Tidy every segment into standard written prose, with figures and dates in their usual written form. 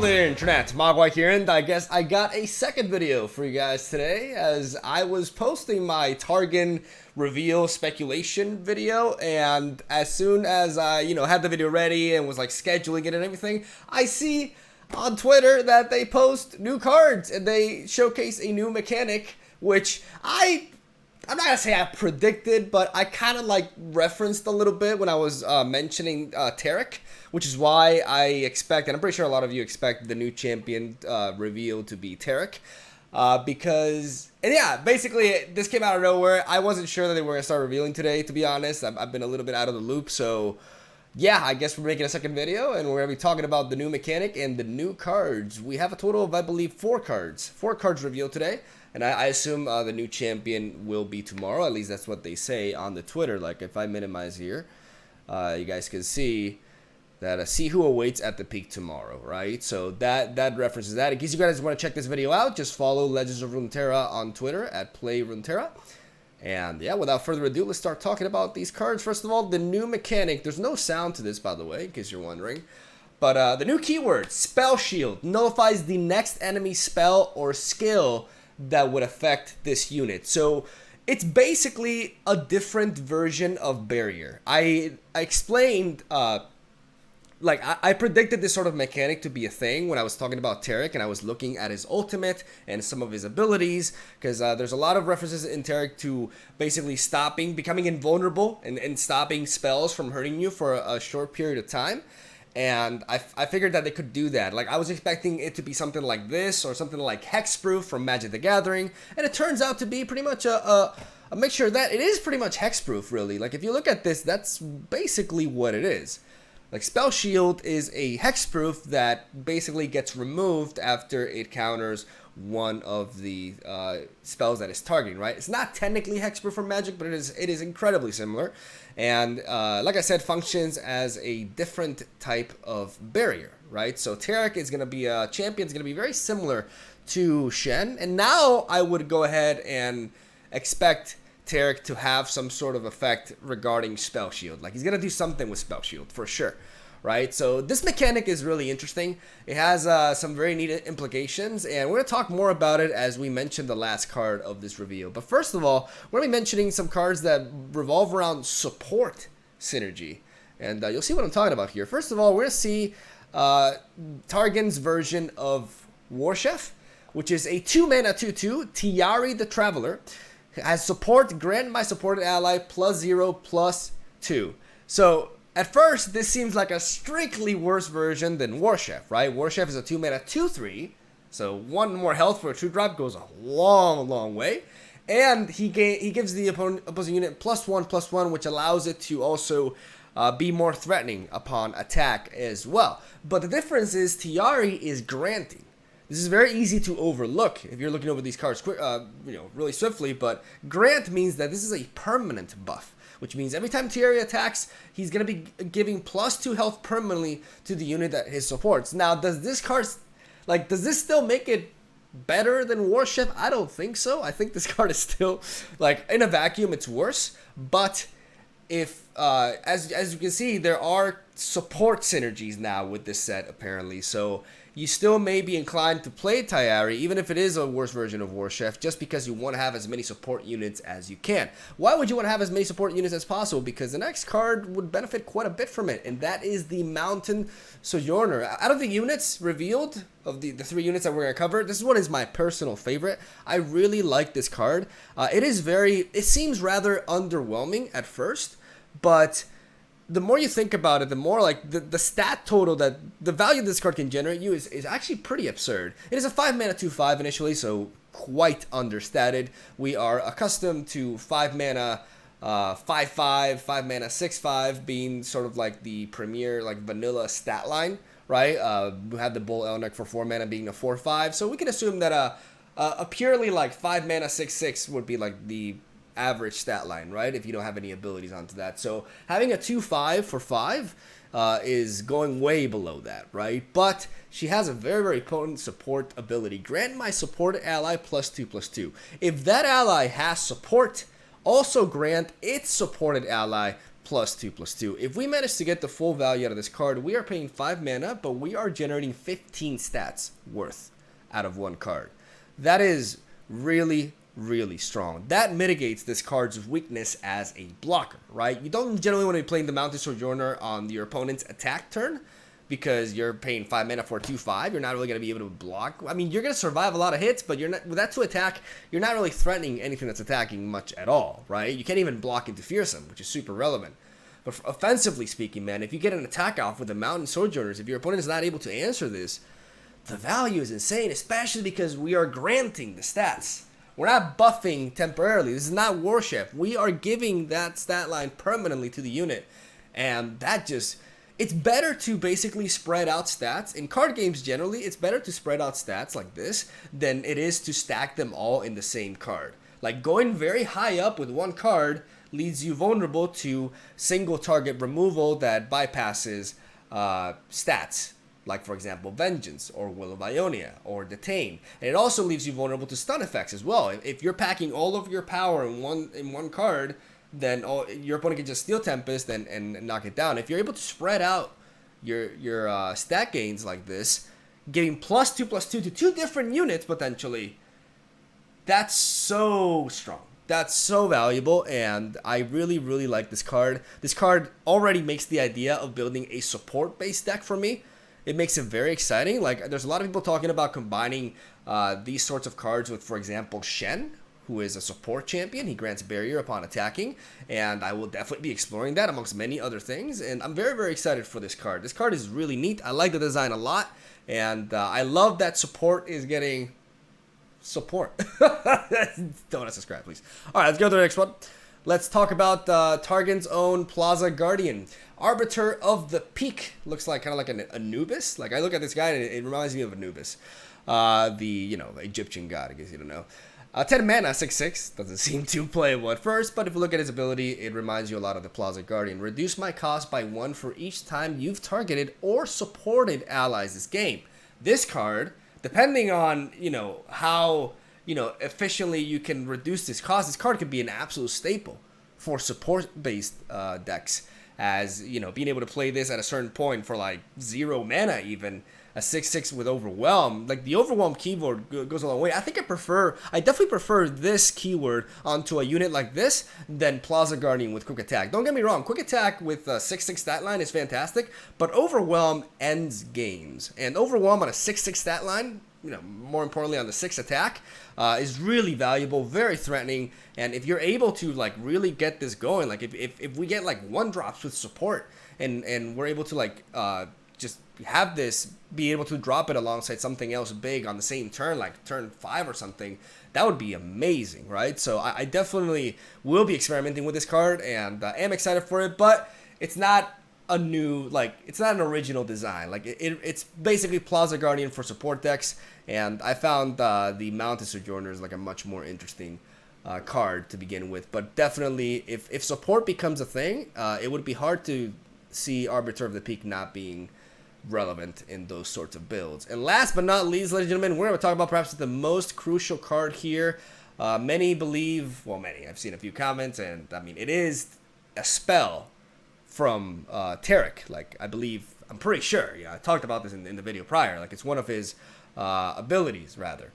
there, Internet. Mogwai here, and I guess I got a second video for you guys today, as I was posting my Targon reveal speculation video, and as soon as I, had the video ready and was like scheduling it and everything, I see on Twitter that they post new cards and they showcase a new mechanic, which I'm not gonna say I predicted, but I kind of like referenced a little bit when I was mentioning Tarek, which is why I expect, and I'm pretty sure a lot of you expect the new champion reveal to be Tarek, because, and yeah, basically this came out of nowhere. I wasn't sure that they were gonna start revealing today, to be honest. I've been a little bit out of the loop, so yeah, I guess we're making a second video, and we're gonna be talking about the new mechanic and the new cards. We have a total of, I believe, 4 cards revealed today. And I assume the new champion will be tomorrow. At least that's what they say on the Twitter. Like, if I minimize here, you guys can see that see who awaits at the peak tomorrow, right? So that references that. In case you guys want to check this video out, just follow Legends of Runeterra on Twitter at @PlayRuneterra. And yeah, without further ado, let's start talking about these cards. First of all, the new mechanic. There's no sound to this, by the way, in case you're wondering. But the new keyword, Spellshield, nullifies the next enemy spell or skill that would affect this unit. So it's basically a different version of barrier. I explained, I predicted this sort of mechanic to be a thing when I was talking about Tarek and I was looking at his ultimate and some of his abilities, because there's a lot of references in Tarek to basically becoming invulnerable and stopping spells from hurting you for a short period of time. And I figured that they could do that. Like, I was expecting it to be something like this or something like Hexproof from Magic the Gathering. And it turns out to be pretty much a mixture of that. It is pretty much Hexproof, really. Like, if you look at this, that's basically what it is. Like, Spellshield is a Hexproof that basically gets removed after it counters one of the spells that it's targeting, right? It's not technically Hexproof from Magic, but it is incredibly similar. And like I said, functions as a different type of barrier, right? So Tarek is going to be a champion, is going to be very similar to Shen. And now I would go ahead and expect Tarek to have some sort of effect regarding Spellshield. Like, he's going to do something with Spellshield for sure, right? So this mechanic is really interesting. It has some very neat implications, and we're going to talk more about it as we mention the last card of this reveal. But first of all, we're going to be mentioning some cards that revolve around support synergy, and you'll see what I'm talking about here. First of all, we're going to see Targon's version of Warchef, which is a 2-mana 2/2, Tyari the Traveler. Has support, grant my supported ally +0/+2. So at first, this seems like a strictly worse version than Warchef, right? Warchef is a 2-mana 2/3, so 1 more health for a true drop goes a long way. And he gives the opposing unit +1/+1, which allows it to also be more threatening upon attack as well. But the difference is Tyari is granting. This is very easy to overlook if you're looking over these cards quick, really swiftly, but grant means that this is a permanent buff, which means every time Tyari attacks, he's going to be giving +2 health permanently to the unit that he supports. Now, does this still make it better than Warchef? I don't think so. I think this card is still, like, in a vacuum, it's worse, but if, as you can see, there are support synergies now with this set, apparently, so you still may be inclined to play Tyari, even if it is a worse version of Warchef, just because you want to have as many support units as you can. Why would you want to have as many support units as possible? Because the next card would benefit quite a bit from it, and that is the Mountain Sojourner. Out of the units revealed, of the 3 units that we're going to cover, this one is my personal favorite. I really like this card. It seems rather underwhelming at first, but the more you think about it, the more, like, the stat total that the value this card can generate you is actually pretty absurd. It is a 5-mana 2/5 initially, so quite understated. We are accustomed to 5-mana 5/5, 5-mana 6/5 being sort of like the premier, like, vanilla stat line, right? We had the Bull Elnec for 4 mana being a 4/5, so we can assume that a purely, like, 5-mana 6/6 would be like the average stat line, right? If you don't have any abilities onto that. So having a 2/5 for 5 is going way below that, right? But she has a very potent support ability. Grant my supported ally +2/+2. If that ally has support, also grant its supported ally +2/+2. If we manage to get the full value out of this card, we are paying 5 mana, but we are generating 15 stats worth out of one card. That is really, really strong. That mitigates this card's weakness as a blocker, right? You don't generally want to be playing the Mounted Sojourner on your opponent's attack turn because you're paying 5 mana for a 2/5. You're not really going to be able to block. I mean, you're going to survive a lot of hits, but you're not, with that 2 attack, you're not really threatening anything that's attacking much at all, right? You can't even block into Fearsome, which is super relevant. But offensively speaking, man, if you get an attack off with the Mountain Sojourners, if your opponent is not able to answer this, the value is insane, especially because we are granting the stats. We're not buffing temporarily. This is not Warchef. We are giving that stat line permanently to the unit. And that just... It's better to basically spread out stats. In card games generally, it's better to spread out stats like this than it is to stack them all in the same card. Like going very high up with one card leaves you vulnerable to single target removal that bypasses stats. Like, for example, Vengeance, or Will of Ionia, or Detain. And it also leaves you vulnerable to stun effects as well. If you're packing all of your power in one card, then your opponent can just steal Tempest and knock it down. If you're able to spread out your stat gains like this, getting +2/+2 to 2 different units potentially, that's so strong. That's so valuable, and I really, really like this card. This card already makes the idea of building a support-based deck for me. It makes it very exciting. Like, there's a lot of people talking about combining these sorts of cards with, for example, Shen, who is a support champion. He grants barrier upon attacking, and I will definitely be exploring that amongst many other things, and I'm very, very excited for this card. This card is really neat. I like the design a lot, and I love that support is getting support. Don't unsubscribe, please. All right, let's go to the next one. Let's talk about Targon's own Plaza Guardian. Arbiter of the Peak. Looks like kind of like an Anubis. Like, I look at this guy and it reminds me of Anubis. The Egyptian god, I guess you don't know. 10 mana, 6/6. Doesn't seem too playable at first, but if you look at his ability, it reminds you a lot of the Plaza Guardian. Reduce my cost by 1 for each time you've targeted or supported allies this game. This card, depending on, how, efficiently you can reduce this cost, this card could be an absolute staple for support-based decks. As, being able to play this at a certain point for like 0 mana even, a 6/6 with Overwhelm. Like, the Overwhelm keyword goes a long way. I definitely prefer this keyword onto a unit like this than Plaza Guardian with Quick Attack. Don't get me wrong, Quick Attack with a 6/6 stat line is fantastic, but Overwhelm ends games. And Overwhelm on a 6/6 stat line, more importantly on the 6 attack, is really valuable, very threatening. And if you're able to like really get this going, like if we get like 1-drops with support and we're able to like just have this be able to drop it alongside something else big on the same turn, like turn 5 or something, that would be amazing, right? So I definitely will be experimenting with this card, and am excited for it, but it's not a new, it's not an original design. Like, it's basically Plaza Guardian for support decks, and I found the Mounted Sojourners like a much more interesting card to begin with. But definitely, if support becomes a thing, it would be hard to see Arbiter of the Peak not being relevant in those sorts of builds. And last but not least, ladies and gentlemen, we're going to talk about perhaps the most crucial card here. Many believe, I've seen a few comments, and I mean, it is a spell from Tarek. Like, I'm pretty sure, I talked about this in the video prior, like, it's one of his abilities, rather.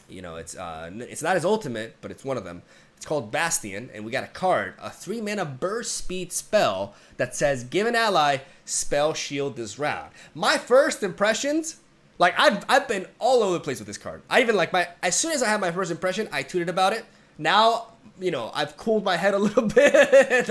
It's not his ultimate, but it's one of them. It's called Bastion, and we got a card, a 3-mana burst speed spell that says, give an ally Spellshield this round. My first impressions, like, I've been all over the place with this card. I even, as soon as I had my first impression, I tweeted about it. Now, I've cooled my head a little bit.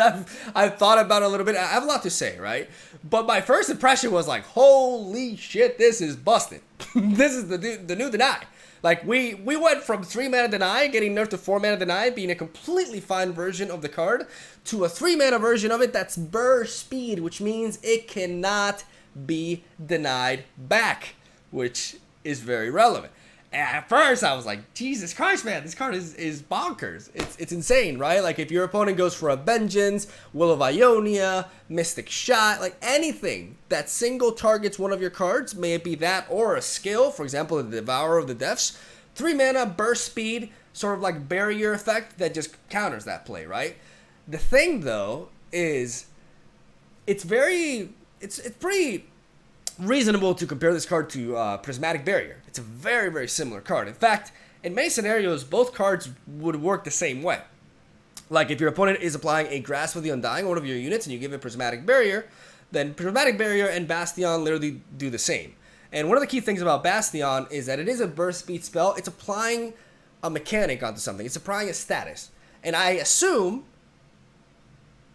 I've thought about it a little bit. I have a lot to say, right? But my first impression was like, holy shit, this is busted. This is the new Deny. Like, we went from 3-mana Deny, getting nerfed to 4-mana Deny, being a completely fine version of the card, to a 3-mana version of it that's burst speed, which means it cannot be denied back, which is very relevant. And at first, I was like, Jesus Christ, man, this card is bonkers. It's insane, right? Like, if your opponent goes for a Vengeance, Will of Ionia, Mystic Shot, like anything that single targets one of your cards, may it be that or a skill, for example, the Devourer of the Depths, 3-mana, burst speed, sort of like barrier effect that just counters that play, right? The thing, though, is it's pretty reasonable to compare this card to Prismatic Barrier. It's a very, very similar card. In fact, in many scenarios, both cards would work the same way. Like if your opponent is applying a Grasp of the Undying on one of your units and you give it Prismatic Barrier, then Prismatic Barrier and Bastion literally do the same. And one of the key things about Bastion is that it is a burst speed spell. It's applying a mechanic onto something. It's applying a status. And I assume,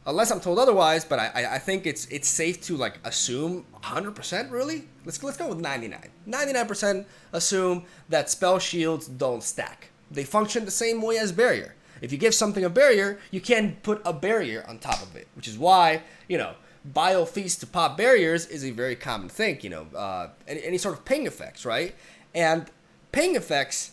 unless I'm told otherwise, but I think it's safe to like assume 100% really. Let's go with 99. 99% assume that spell shields don't stack. They function the same way as barrier. If you give something a barrier, you can put a barrier on top of it, which is why, you know, Bio Feast to pop barriers is a very common thing, you know, any sort of ping effects, right? And ping effects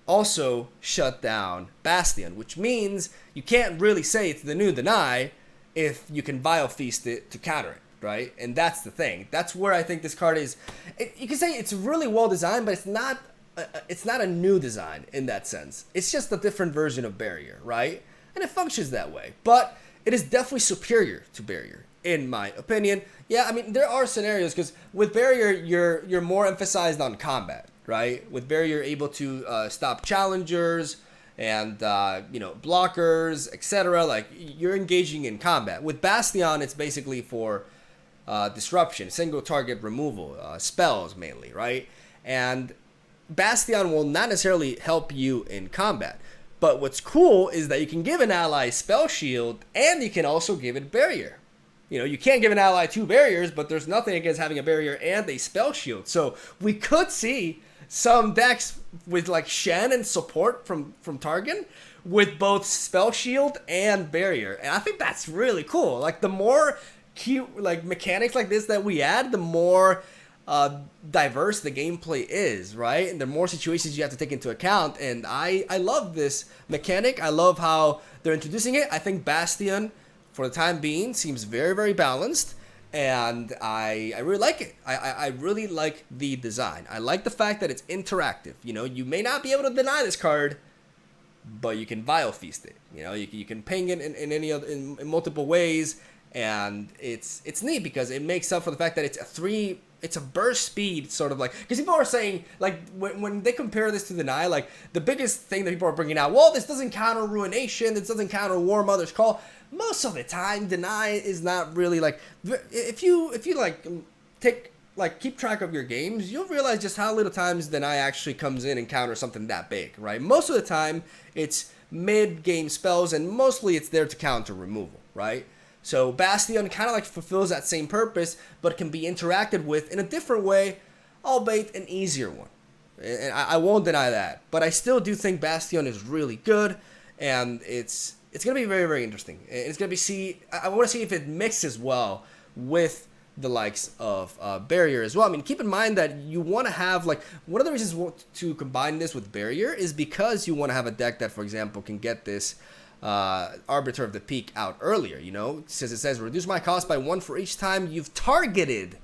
also shut down Bastion, which means you can't really say it's the new deny if you can Bio Feast it to counter it, right? And that's the thing. That's where I think this card is. You can say it's really well designed, but it's not a new design in that sense. It's just a different version of barrier, right? And it functions that way, but it is definitely superior to barrier, in my opinion. Yeah, I mean, there are scenarios, because with barrier, you're more emphasized on combat, right? With barrier, you're able to stop challengers and, you know, blockers, etc. Like, you're engaging in combat. With Bastion, it's basically for disruption, single target removal, spells mainly, right? And Bastion will not necessarily help you in combat. But what's cool is that you can give an ally Spellshield, and you can also give it barrier. You know, you can't give an ally 2 barriers, but there's nothing against having a barrier and a Spellshield. So we could see some decks with like Shen and support from Targon with both Spellshield and barrier. And I think that's really cool. Like, the more cute like mechanics like this that we add, the more diverse the gameplay is, right? And the more situations you have to take into account. And I love this mechanic. I love how they're introducing it. I think Bastion, for the time being, seems very, very balanced, and I really like it. I really like the design. I like the fact that it's interactive. You know, you may not be able to deny this card, but you can Vile Feast it. You know, you can ping it in any other in multiple ways, and it's neat because it makes up for the fact that it's a burst speed, sort of like, because people are saying, like, when they compare this to Deny, like, the biggest thing that people are bringing out, well, this doesn't counter Ruination, this doesn't counter War Mother's Call. Most of the time, Deny is not really, like, if you like, keep track of your games, you'll realize just how little times Deny actually comes in and counters something that big, right? Most of the time, it's mid-game spells, and mostly it's there to counter removal, right? So Bastion kind of like fulfills that same purpose, but can be interacted with in a different way, albeit an easier one. And I won't deny that. But I still do think Bastion is really good, and it's going to be very, very interesting. It's going to be I want to see if it mixes well with the likes of Barrier as well. I mean, keep in mind that you want to have, like, one of the reasons to combine this with Barrier is because you want to have a deck that, for example, can get this Arbiter of the Peak out earlier, you know, since it says reduce my cost by 1 for each time you've targeted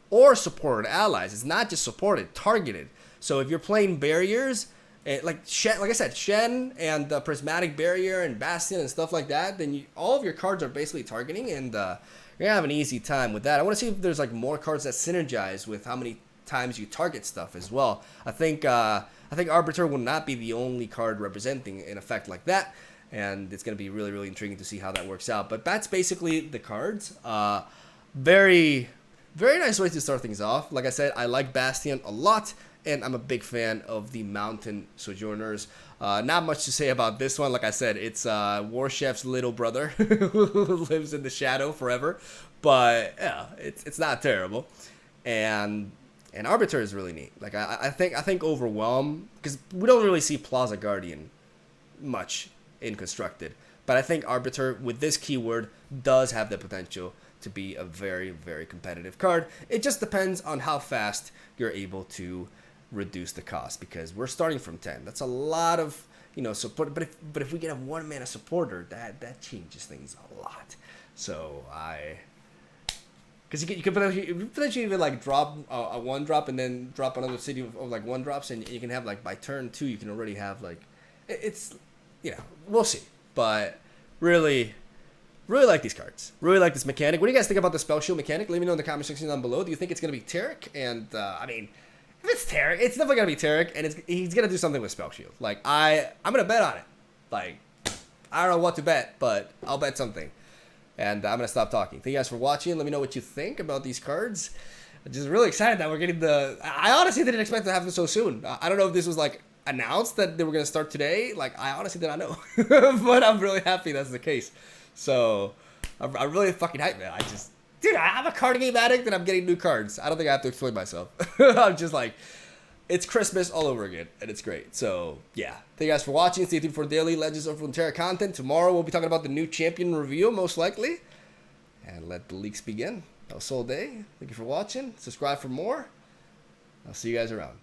or supported allies. It's not just supported, targeted. So if you're playing barriers, like I said, Shen and Prismatic Barrier and Bastion and stuff like that, then all of your cards are basically targeting, and you're gonna have an easy time with that. I want to see if there's like more cards that synergize with how many times you target stuff as well. I think Arbiter will not be the only card representing an effect like that. And it's going to be really, really intriguing to see how that works out. But that's basically the cards. Very, very nice way to start things off. Like I said, I like Bastion a lot, and I'm a big fan of the Mountain Sojourners. Not much to say about this one. Like I said, it's War Chef's little brother who lives in the shadow forever. But yeah, it's not terrible. And Arbiter is really neat. Like I think Overwhelm, because we don't really see Plaza Guardian much in Constructed, but I think Arbiter with this keyword does have the potential to be a very, very competitive card. It just depends on how fast you're able to reduce the cost, because we're starting from 10. That's a lot of, you know, support. But if we get a 1 mana supporter, that changes things a lot. So because you can potentially even like drop a 1-drop and then drop another city of like 1-drops, and you can have like by turn 2 you can already have like it's. You know, we'll see. But really, Really like these cards. Really like this mechanic. What do you guys think about the Spellshield mechanic? Let me know in the comment section down below. Do you think it's going to be Tarek? And, I mean, if it's Tarek, it's definitely going to be Tarek, and he's going to do something with Spellshield. Like, I'm going to bet on it. Like, I don't know what to bet, but I'll bet something. And I'm going to stop talking. Thank you guys for watching. Let me know what you think about these cards. I'm just really excited that we're getting the... I honestly didn't expect to have this so soon. I don't know if this was, like, announced that they were going to start today. Like, I honestly did not know. But I'm really happy that's the case. So, I'm really fucking hyped, man. Dude, I'm a card game addict and I'm getting new cards. I don't think I have to explain myself. I'm just like, it's Christmas all over again, and it's great. So, yeah. Thank you guys for watching. Stay tuned for daily Legends of Runeterra content. Tomorrow, we'll be talking about the new champion reveal, most likely. And let the leaks begin. That was Soul Day. Thank you for watching. Subscribe for more. I'll see you guys around.